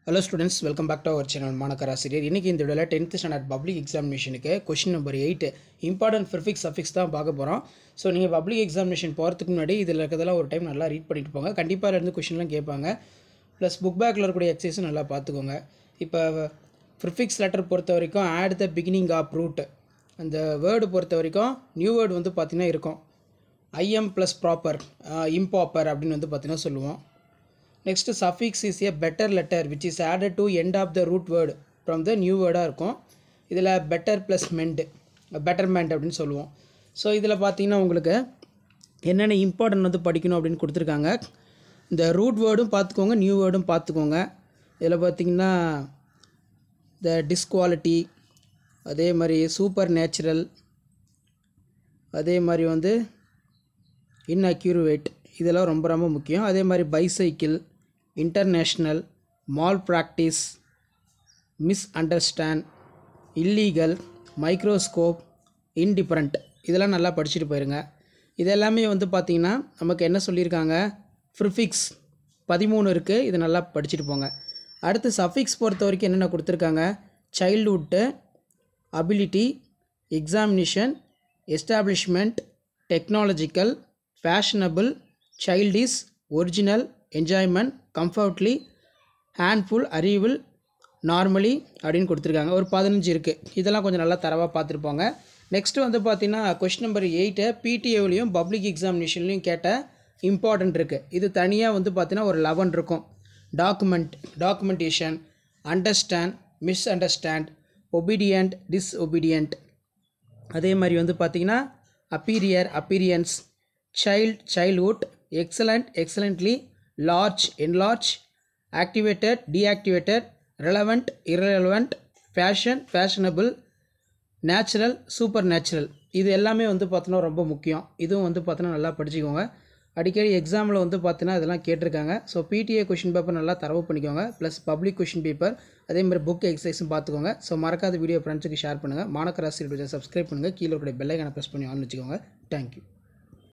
Hello students, welcome back to our channel Manakara Serial. இன்னைக்கு இந்த வீடியோல 10th ஸ்டாண்டர்ட் பப்ளிக் எக்ஸாமினேஷனுக்கு question number 8 important prefix suffix தான் பார்க்க போறோம். சோ நீங்க பப்ளிக் எக்ஸாமினேஷன் போறதுக்கு முன்னாடி இதல இருக்கதெல்லாம் ஒரு டைம் நல்லா ரீட் பண்ணிட்டு போங்க. கண்டிப்பா இதுல இருந்து क्वेश्चनலாம் கேட்பாங்க. ப்ளஸ் புக் பேக்ல இருக்கக்கூடிய எக்ஸர்சைஸ் நல்லா பாத்துக்கோங்க. இப்போ ப்ரிஃபிக்ஸ் லெட்டர் பொறுத்த வரைக்கும் add the beginning of root அந்த வேர்ட் பொறுத்த வரைக்கும் நியூ வேர்ட் வந்து பாத்தீங்கன்னா இருக்கும். im plus proper improper அப்படினு வந்து பாத்தீங்கன்னா சொல்லுவோம். Next suffix is a better letter which is added to end of the root word from the new word இருக்கும். இதில் better plus meant betterment அப்படின்னு சொல்லுவோம். ஸோ இதில் பார்த்தீங்கன்னா உங்களுக்கு என்னென்ன இம்பார்ட்டன்ட் வந்து படிக்கணும் அப்படின்னு கொடுத்துருக்காங்க. இந்த ரூட் வேர்டும் பார்த்துக்கோங்க, நியூ வேர்டும் பார்த்துக்கோங்க. இதில் பார்த்தீங்கன்னா the disquality, அதே மாதிரி சூப்பர் நேச்சுரல், அதே மாதிரி வந்து inaccurate, இதெல்லாம் ரொம்ப ரொம்ப முக்கியம். அதே மாதிரி bicycle, international, mall practice, miss understand, illegal, microscope, indifferent, இதெல்லாம் நல்லா படிச்சுட்டு போயிருங்க. இதெல்லாமே வந்து பார்த்திங்கன்னா நமக்கு என்ன சொல்லியிருக்காங்க, ப்ரிஃபிக்ஸ் 13 இருக்குது, இது நல்லா படிச்சுட்டு போங்க. அடுத்து சஃபிக்ஸ் பொறுத்த வரைக்கும் என்னென்ன கொடுத்துருக்காங்க, childhood, ability, examination, establishment, technological, fashionable, childish, original, enjoyment, comfortably, handful, arrival, normally அப்படின்னு கொடுத்துருக்காங்க. ஒரு 15 இருக்குது. இதெல்லாம் கொஞ்சம் நல்லா தரவாக பார்த்துருப்பாங்க. நெக்ஸ்ட்டு வந்து பார்த்தீங்கன்னா கொஸ்டின் நம்பர் 8 பிடிஏவிலையும் பப்ளிக் எக்ஸாமினேஷன்லையும் கேட்ட இம்பார்ட்டன்ட் இருக்குது. இது தனியாக வந்து பார்த்தீங்கன்னா ஒரு 11 இருக்கும். Documentation, understand, miss understand, obedient, disobedient, அதே மாதிரி வந்து பார்த்தீங்கன்னா appearance, childhood, excellent, excellently, large, enlarge, activated, deactivated, relevant, irrelevant, fashion, fashionable, natural, supernatural, இது எல்லாமே வந்து பார்த்தோன்னா ரொம்ப முக்கியம். இதுவும் வந்து பார்த்தோன்னா நல்லா படிச்சுக்கோங்க. அடிக்கடி எக்ஸாமில் வந்து பார்த்தீங்கன்னா இதெல்லாம் கேட்டிருக்காங்க. ஸோ பிடிஏ கொஷின் பேப்பர் நல்லா தரவு பண்ணிக்கோங்க. ப்ளஸ் பப்ளிக் கொஷின் பேப்பர் அதே மாதிரி புக் எக்ஸசைஸும் பார்த்துக்கோங்க. ஸோ மறக்காத வீடியோ ஃப்ரெண்ட்ஸுக்கு ஷேர் பண்ணுங்கள். மாணக்கராசி சப்ஸ்கிரைப் பண்ணுங்கள். கீழே இருக்கிற பெல் ஐகானை ப்ரெஸ் பண்ணி ஆன் வச்சுக்கோங்க. தேங்க்யூ.